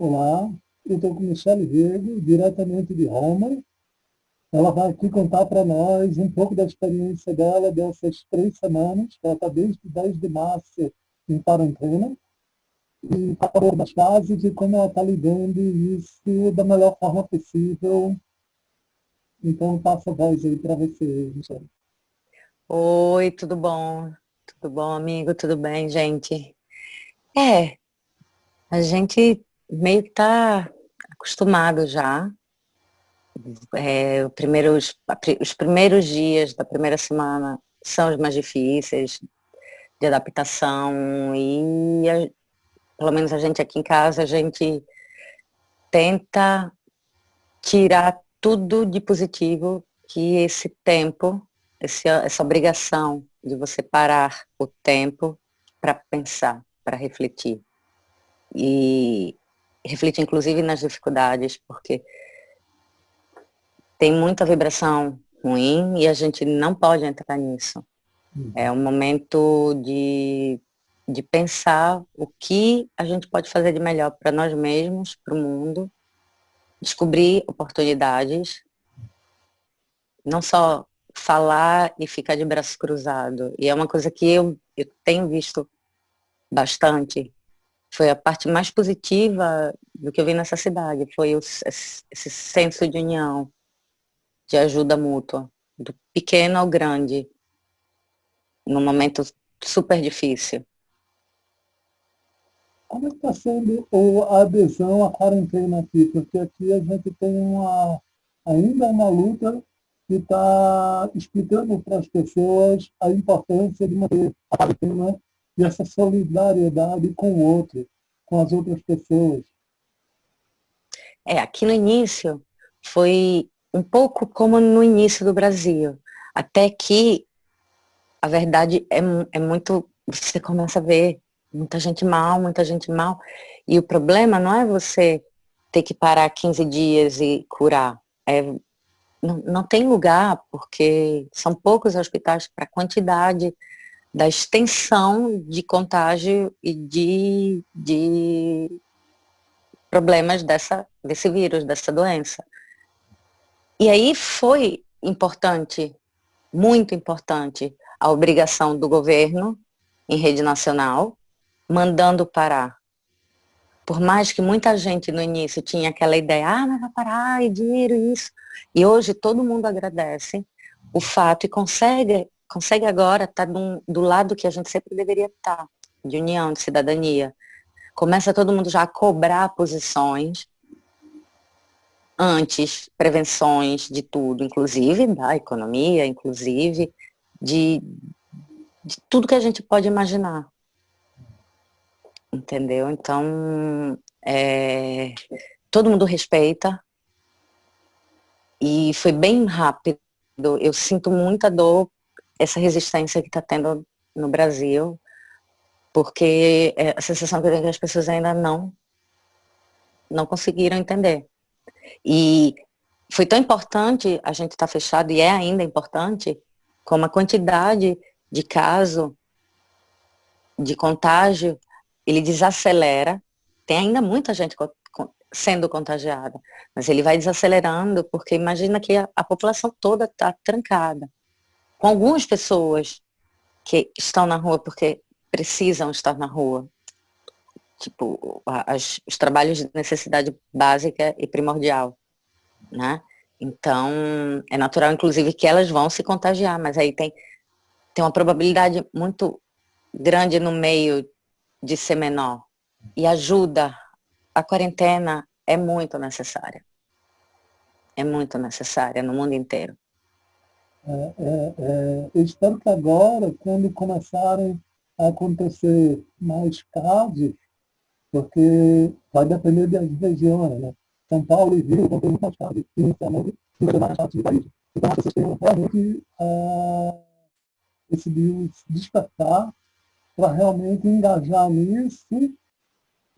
Olá, eu estou com Michele Rego, diretamente de Roma. Ela vai aqui contar para nós um pouco da experiência dela dessas 3 semanas, que ela está desde 10 de março em quarentena, e falar das fases e como ela está lidando isso da melhor forma possível. Então, passo a voz aí para você, Michele. Oi, tudo bom? Tudo bom, amigo? Tudo bem, gente? É, a gente meio que tá acostumado já. Os primeiros dias da primeira semana são os mais difíceis de adaptação pelo menos a gente aqui em casa, a gente tenta tirar tudo de positivo que esse tempo, essa obrigação de você parar o tempo para pensar, para refletir. E refletir inclusive nas dificuldades, porque tem muita vibração ruim e a gente não pode entrar nisso. É um momento de pensar o que a gente pode fazer de melhor para nós mesmos, para o mundo, descobrir oportunidades, não só falar e ficar de braço cruzado. E é uma coisa que eu tenho visto bastante. Foi a parte mais positiva do que eu vi nessa cidade, foi esse senso de união, de ajuda mútua, do pequeno ao grande, num momento super difícil. Como é que está sendo a adesão à quarentena aqui? Porque aqui a gente tem ainda uma luta que está explicando para as pessoas a importância de manter a quarentena e essa solidariedade com o outro, com as outras pessoas. Aqui no início foi um pouco como no início do Brasil, até que a verdade é muito, você começa a ver muita gente mal, e o problema não é você ter que parar 15 dias e curar, não tem lugar, porque são poucos hospitais para a quantidade da extensão de contágio e de problemas desse vírus, dessa doença. E aí foi importante, muito importante, a obrigação do governo, em rede nacional, mandando parar. Por mais que muita gente no início tinha aquela ideia, mas vai parar, e dinheiro, isso. E hoje todo mundo agradece o fato e consegue agora estar do lado que a gente sempre deveria estar, de união, de cidadania. Começa todo mundo já a cobrar posições antes, prevenções de tudo, inclusive da economia, inclusive de, de tudo que a gente pode imaginar, entendeu? Então, todo mundo respeita e foi bem rápido. Eu sinto muita dor, essa resistência que está tendo no Brasil, porque a sensação que eu tenho é que as pessoas ainda não conseguiram entender. E foi tão importante a gente estar fechado, e é ainda importante, como a quantidade de caso, de contágio, ele desacelera. Tem ainda muita gente sendo contagiada, mas ele vai desacelerando, porque imagina que a população toda está trancada, com algumas pessoas que estão na rua porque precisam estar na rua, tipo, os trabalhos de necessidade básica e primordial, né? Então, é natural, inclusive, que elas vão se contagiar, mas aí tem uma probabilidade muito grande no meio de ser menor. E ajuda, a quarentena é muito necessária no mundo inteiro. Eu espero que agora, quando começarem a acontecer mais casos, porque vai depender das regiões, né? São Paulo e Rio vão ter muito mais casos, inicialmente, do que demais partes do país. Então, as pessoas têm realmente decidiu despertar para realmente engajar nisso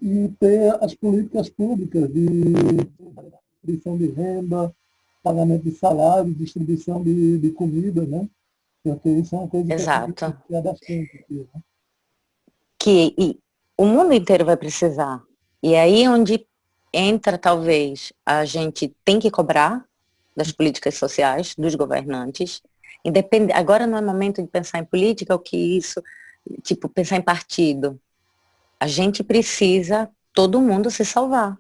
e ter as políticas públicas de distribuição de renda, pagamento de salário, distribuição de comida, né? Porque isso é uma coisa que a gente Exato. precisa bastante aqui, E o mundo inteiro vai precisar. E é aí onde entra, talvez, a gente tem que cobrar das políticas sociais, dos governantes. Agora não é momento de pensar em política, o que isso, tipo, pensar em partido. A gente precisa, todo mundo se salvar.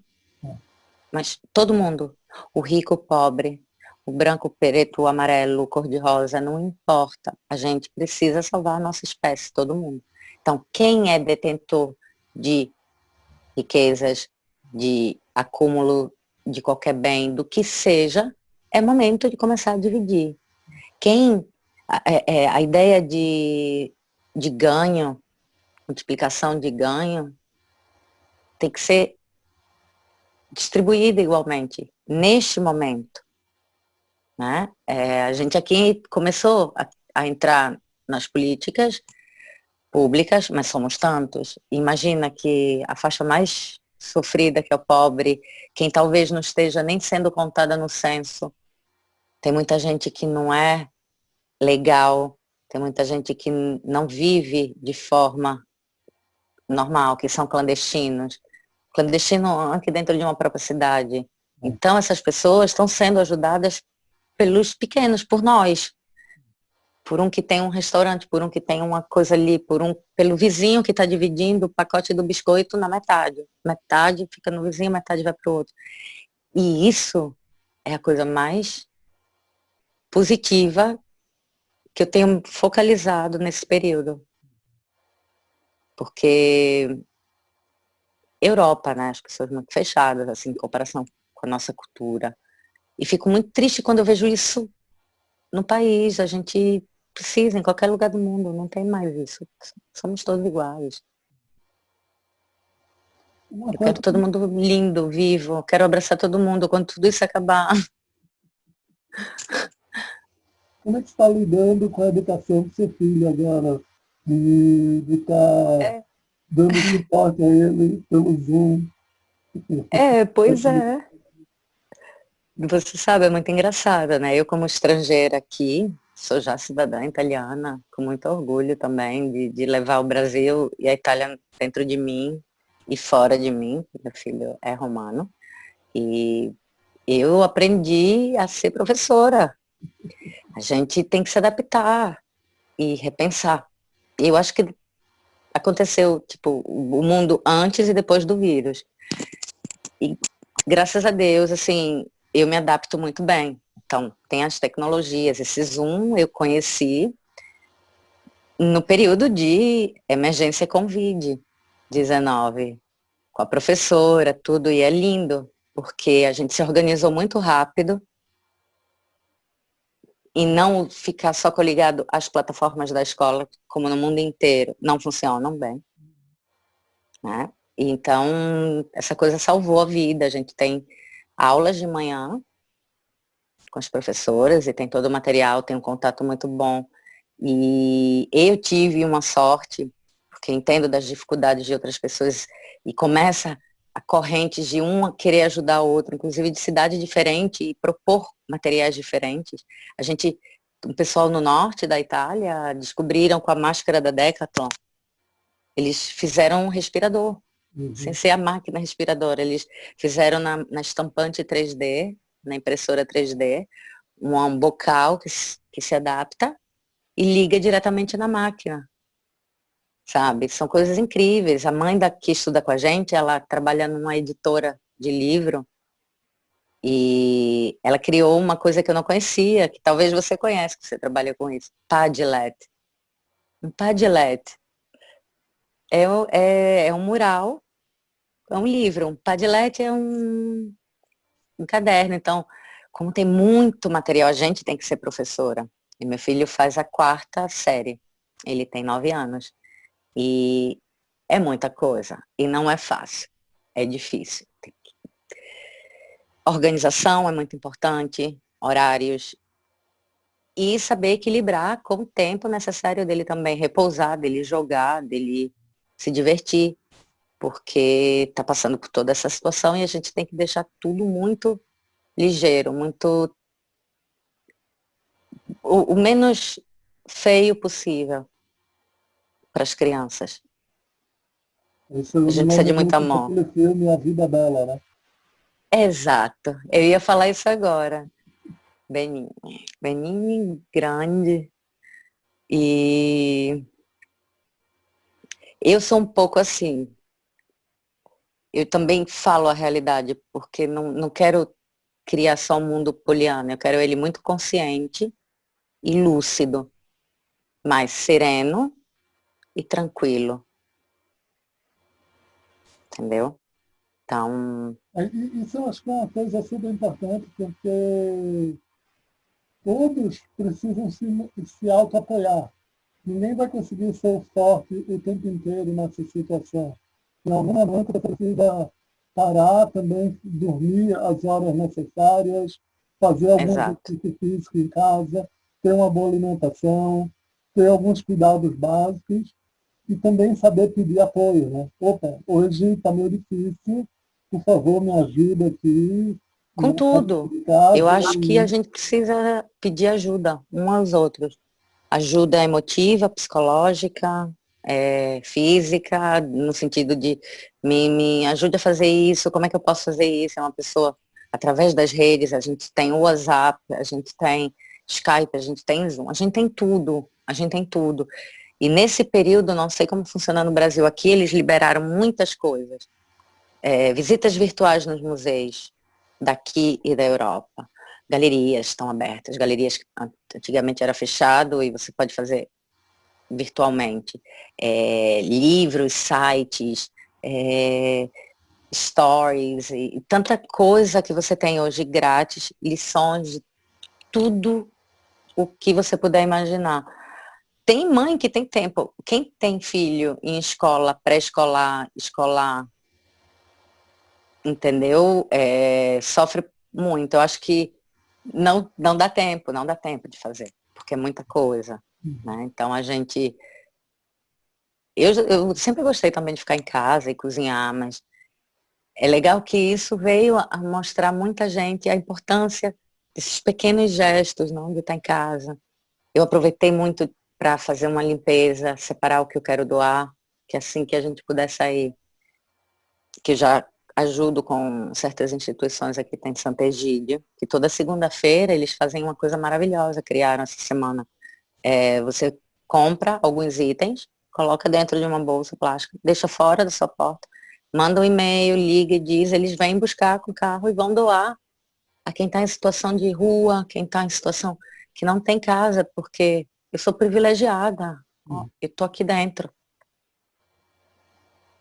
Mas todo mundo. O rico, o pobre, o branco, o preto, o amarelo, o cor-de-rosa, não importa. A gente precisa salvar a nossa espécie, todo mundo. Então, quem é detentor de riquezas, de acúmulo de qualquer bem, do que seja, é momento de começar a dividir. A ideia de ganho, multiplicação de ganho, tem que ser distribuída igualmente, neste momento. Né? A gente aqui começou a entrar nas políticas públicas, mas somos tantos. Imagina que a faixa mais sofrida, que é o pobre, quem talvez não esteja nem sendo contada no censo, tem muita gente que não é legal, tem muita gente que não vive de forma normal, que são clandestinos. Clandestino aqui dentro de uma própria cidade. Então, essas pessoas estão sendo ajudadas pelos pequenos, por nós. Por um que tem um restaurante, por um que tem uma coisa ali, pelo vizinho que está dividindo o pacote do biscoito na metade. Metade fica no vizinho, metade vai para o outro. E isso é a coisa mais positiva que eu tenho focalizado nesse período. Porque Europa, né, as pessoas muito fechadas, assim, em comparação com a nossa cultura. E fico muito triste quando eu vejo isso no país. A gente precisa, em qualquer lugar do mundo, não tem mais isso. Somos todos iguais. Uma Eu coisa, quero todo mundo lindo, vivo, quero abraçar todo mundo quando tudo isso acabar. como é que você está lidando com a educação do seu filho agora? De estar É, dando suporte a ele pelo Zoom? pois é. Você sabe, é muito engraçado, né? Eu, como estrangeira aqui, sou já cidadã italiana, com muito orgulho também de levar o Brasil e a Itália dentro de mim e fora de mim. Meu filho é romano. E eu aprendi a ser professora. A gente tem que se adaptar e repensar. E eu acho que aconteceu, tipo, o mundo antes e depois do vírus. E graças a Deus, assim, eu me adapto muito bem. Então, tem as tecnologias, esse Zoom eu conheci no período de emergência Covid-19, com a professora, tudo, e é lindo, porque a gente se organizou muito rápido e não ficar só coligado às plataformas da escola, como no mundo inteiro, não funcionam bem, né? Então, essa coisa salvou a vida. A gente tem aulas de manhã com as professoras e tem todo o material, tem um contato muito bom. E eu tive uma sorte, porque entendo das dificuldades de outras pessoas e começa a corrente de uma querer ajudar a outra, inclusive de cidade diferente e propor materiais diferentes. A gente, o pessoal no norte da Itália descobriram com a máscara da Decathlon, eles fizeram um respirador, sem Uhum. ser a máquina respiradora, eles fizeram na estampante 3D, na impressora 3D, um bocal que se adapta e liga diretamente na máquina, sabe? São coisas incríveis. A mãe que estuda com a gente, ela trabalha numa editora de livro e ela criou uma coisa que eu não conhecia, que talvez você conhece, que você trabalha com isso, Padlet. Um Padlet é um mural, é um livro. Um Padlet é um caderno. Então, como tem muito material, a gente tem que ser professora. E meu filho faz a quarta série. Ele tem 9 anos. E é muita coisa. E não é fácil. É difícil. Organização é muito importante, horários. E saber equilibrar com o tempo necessário dele também, repousar, dele jogar, dele se divertir, porque está passando por toda essa situação e a gente tem que deixar tudo muito ligeiro, muito o menos feio possível para as crianças. Isso A me gente precisa lembra de muito muito amor. daquele filme A Vida Bela, né? Exato, eu ia falar isso agora. Beninho. Beninho grande. E eu sou um pouco assim. Eu também falo a realidade, porque não quero criar só um mundo poliana. Eu quero ele muito consciente e lúcido, mas sereno e tranquilo, entendeu? Então, Isso eu acho que é uma coisa super importante, porque todos precisam se auto-apoiar. Ninguém vai conseguir ser forte o tempo inteiro nessa situação. Em algum momento você precisa parar também, dormir as horas necessárias, fazer algum exato, exercício físico em casa, ter uma boa alimentação, ter alguns cuidados básicos e também saber pedir apoio, né? Opa, hoje está meio difícil, por favor, me ajuda aqui, com né? tudo. De Eu casa acho que a gente precisa pedir ajuda uns aos outros. Ajuda emotiva, psicológica, física, no sentido de me ajude a fazer isso, como é que eu posso fazer isso? É uma pessoa, através das redes, a gente tem o WhatsApp, a gente tem Skype, a gente tem Zoom, a gente tem tudo, a gente tem tudo. E nesse período, não sei como funciona no Brasil, aqui eles liberaram muitas coisas. Visitas virtuais nos museus daqui e da Europa. Galerias estão abertas, galerias que antigamente era fechado e você pode fazer virtualmente. Livros, sites, é, stories e tanta coisa que você tem hoje grátis, lições de tudo o que você puder imaginar. Tem mãe que tem tempo. Quem tem filho em escola, pré-escolar, escolar, entendeu? Sofre muito. Eu acho que não dá tempo, não dá tempo de fazer, porque é muita coisa, né? Então a gente, eu sempre gostei também de ficar em casa e cozinhar, mas é legal que isso veio a mostrar muita gente a importância desses pequenos gestos, não, de estar em casa. Eu aproveitei muito para fazer uma limpeza, separar o que eu quero doar, que assim que a gente puder sair, que eu já ajudo com certas instituições aqui, tem Santa Egídio, que toda segunda-feira eles fazem uma coisa maravilhosa, criaram essa semana. Você compra alguns itens, coloca dentro de uma bolsa plástica, deixa fora da sua porta, manda um e-mail, liga e diz, eles vêm buscar com o carro e vão doar a quem está em situação de rua, quem está em situação que não tem casa, porque eu sou privilegiada, ó, eu tô aqui dentro.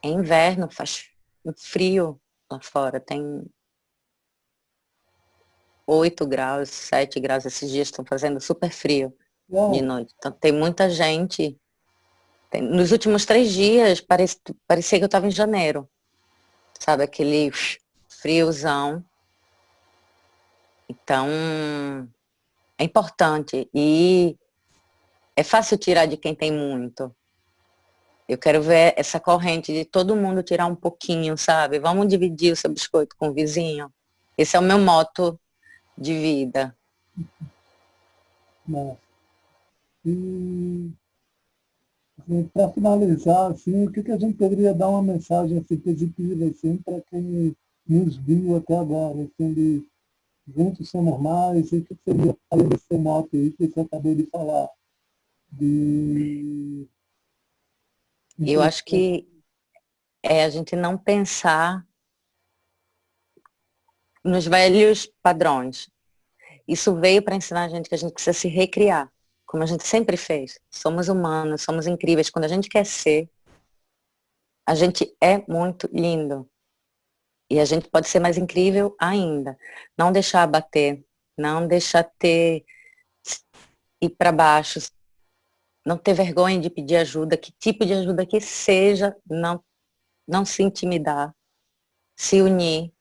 É inverno, faz frio lá fora, tem 8 graus, 7 graus, esses dias estão fazendo super frio de Uau, noite. Então tem muita gente. Nos últimos 3 dias parecia que eu estava em janeiro, sabe? Aquele friozão. Então é importante e é fácil tirar de quem tem muito. Eu quero ver essa corrente de todo mundo tirar um pouquinho, sabe? Vamos dividir o seu biscoito com o vizinho. Esse é o meu moto de vida. nossa. E para finalizar, assim, o que, que a gente poderia dar uma mensagem assim, positiva assim, para quem nos viu até agora, assim, de juntos somos mais, e o que seria além desse mote aí que você acabou de falar, de Eu acho que é a gente não pensar nos velhos padrões. Isso veio para ensinar a gente que a gente precisa se recriar, como a gente sempre fez. Somos humanos, somos incríveis. Quando a gente quer ser, a gente é muito lindo. E a gente pode ser mais incrível ainda. Não deixar abater, não deixar ter ir para baixo, não ter vergonha de pedir ajuda, que tipo de ajuda que seja, não se intimidar, se unir,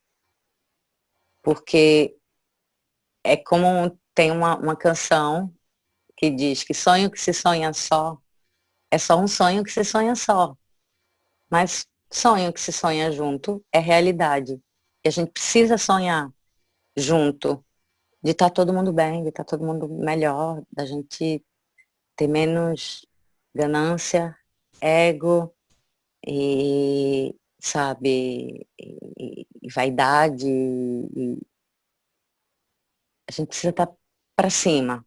porque é como tem uma canção que diz que sonho que se sonha só é só um sonho que se sonha só, mas sonho que se sonha junto é realidade. E a gente precisa sonhar junto, de estar todo mundo bem, de estar todo mundo melhor, da gente ter menos ganância, ego e sabe, e vaidade, a gente precisa estar para cima,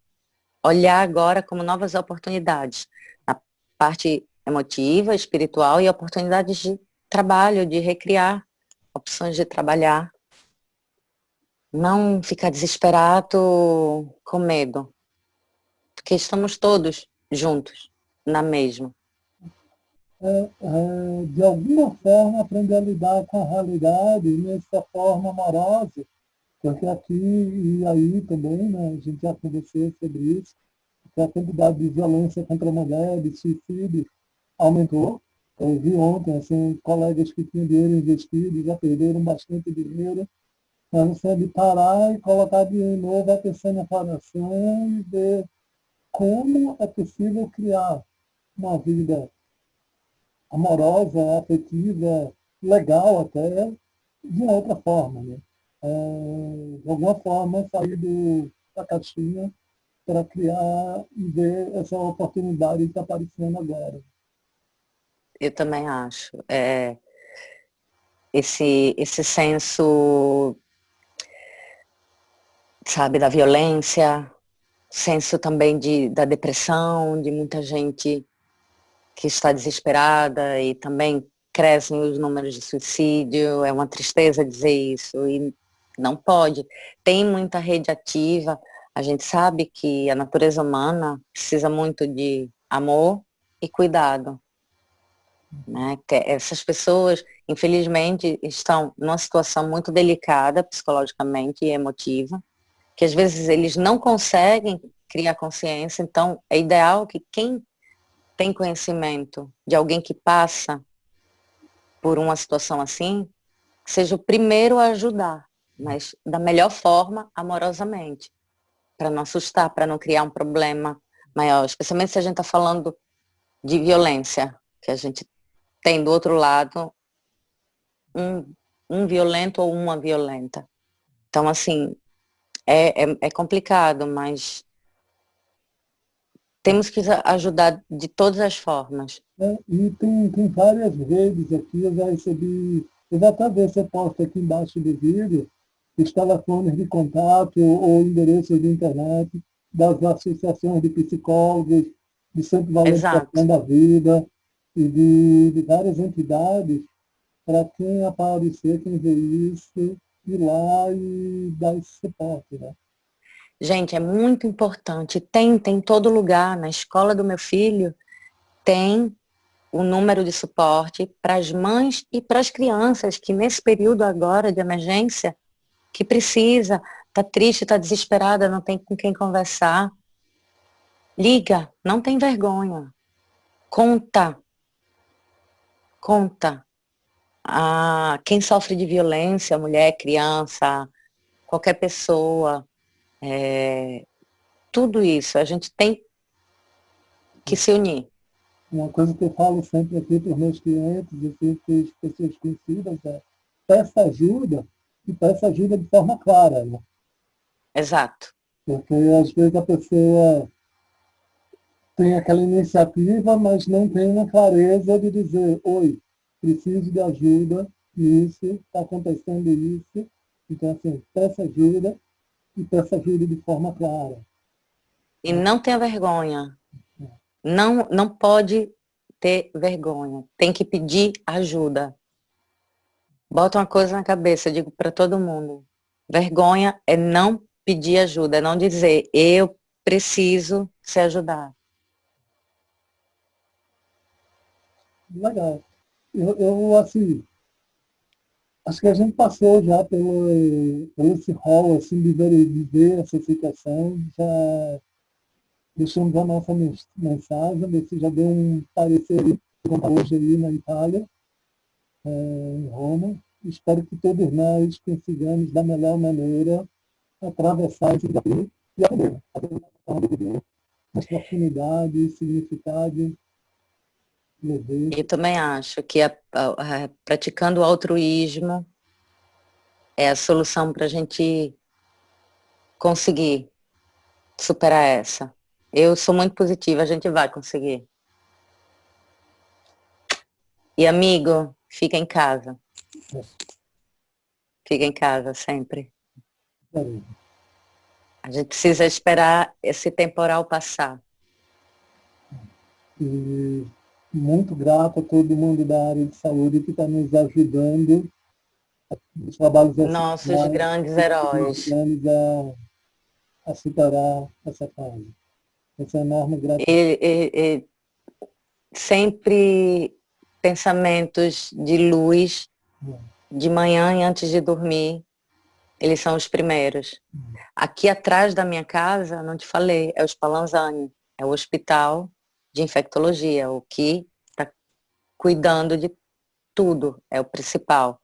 olhar agora como novas oportunidades, na parte emotiva, espiritual e oportunidades de trabalho, de recriar opções de trabalhar, não ficar desesperado com medo, porque estamos todos juntos na mesma. De alguma forma, aprender a lidar com a realidade nessa forma amorosa, porque aqui e aí também, né, a gente já conversou sobre isso, que a quantidade de violência contra a mulher, de suicídio, aumentou. Eu vi ontem, assim, colegas que tinham dinheiro investido já perderam bastante dinheiro, mas você é de parar e colocar dinheiro novo, atenção na formação e ver como é possível criar uma vida amorosa, afetiva, legal até, de uma outra forma. Né? De alguma forma, sair da caixinha para criar e ver essa oportunidade que está aparecendo agora. Eu também acho. Esse senso, sabe, da violência, senso também da depressão, de muita gente que está desesperada e também crescem os números de suicídio, é uma tristeza dizer isso e não pode. Tem muita rede ativa, a gente sabe que a natureza humana precisa muito de amor e cuidado, né? Que essas pessoas, infelizmente, estão numa situação muito delicada psicologicamente e emotiva, que às vezes eles não conseguem criar consciência, então é ideal que quem tem conhecimento de alguém que passa por uma situação assim, seja o primeiro a ajudar, mas da melhor forma, amorosamente, para não assustar, para não criar um problema maior, especialmente se a gente está falando de violência, que a gente tem do outro lado um violento ou uma violenta. Então, assim, é complicado, mas temos que ajudar de todas as formas. E tem várias redes aqui, eu já até vi você posta aqui embaixo do vídeo, os telefones de contato ou endereços de internet das associações de psicólogos, de Centro de Exato. Valorização da Vida e de várias entidades, para quem aparecer, quem vê isso, ir lá e dar esse suporte. Né? Gente, é muito importante. Tem em todo lugar. Na escola do meu filho, tem o número de suporte para as mães e para as crianças que nesse período agora de emergência, que precisa, tá triste, tá desesperada, não tem com quem conversar. Liga, não tem vergonha. Conta, conta. Quem sofre de violência, mulher, criança, qualquer pessoa, tudo isso, a gente tem que se unir. Uma coisa que eu falo sempre aqui para os meus clientes e para as pessoas conhecidas é peça ajuda e peça ajuda de forma clara. Né? Exato. Porque às vezes a pessoa tem aquela iniciativa, mas não tem uma clareza de dizer, oi, preciso de ajuda, isso, está acontecendo isso. Então, assim, peça ajuda e peça ajuda de forma clara. E não tenha vergonha. Não, não pode ter vergonha. Tem que pedir ajuda. Bota uma coisa na cabeça, eu digo para todo mundo. Vergonha é não pedir ajuda, é não dizer, eu preciso ser ajudado. Legal. Assim, acho que a gente passou já pelo esse rol assim, de ver essa situação, já deixamos a nossa mensagem, você já deu um parecer hoje aí na Itália, em Roma. Espero que todos nós consigamos, da melhor maneira, atravessar esse desafio e aprender as proximidades, significado, Eu leveza. também acho que praticando o altruísmo é a solução para a gente conseguir superar essa. Eu sou muito positiva, a gente vai conseguir. E amigo, fica em casa. Nossa, Fica em casa sempre. peraí. A gente precisa esperar esse temporal passar. E muito grato a todo mundo da área de saúde que está nos ajudando nos trabalhos Nossos essenciais, grandes nos heróis. ajudando a superar essa fase. Essa enorme gratidão. E sempre pensamentos de luz, de manhã e antes de dormir, eles são os primeiros. Aqui atrás da minha casa, não te falei, é o Spallanzani, é o hospital de infectologia, o que está cuidando de tudo, é o principal.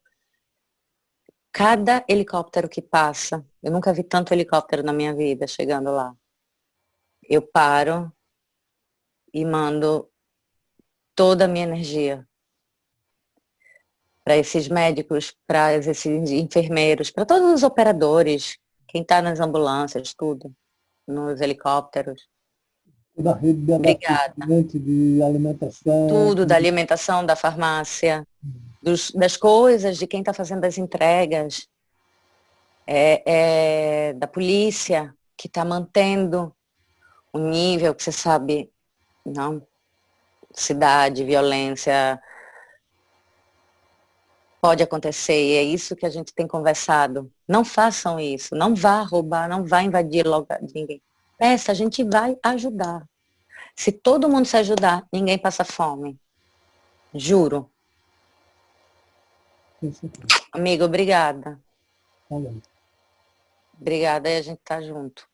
Cada helicóptero que passa, eu nunca vi tanto helicóptero na minha vida chegando lá. Eu paro e mando toda a minha energia para esses médicos, para esses enfermeiros, para todos os operadores, quem está nas ambulâncias, tudo, nos helicópteros. Toda a rede de Obrigada. abastecimento, de alimentação. Tudo da alimentação, da farmácia, das coisas, de quem está fazendo as entregas, da polícia, que está mantendo o nível que você sabe, não, cidade, violência, pode acontecer, e é isso que a gente tem conversado. Não façam isso, não vá roubar, não vá invadir lugar de ninguém. Peça, a gente vai ajudar. Se todo mundo se ajudar, ninguém passa fome. Juro. Amigo, obrigada. Olha, Obrigada e a gente tá junto.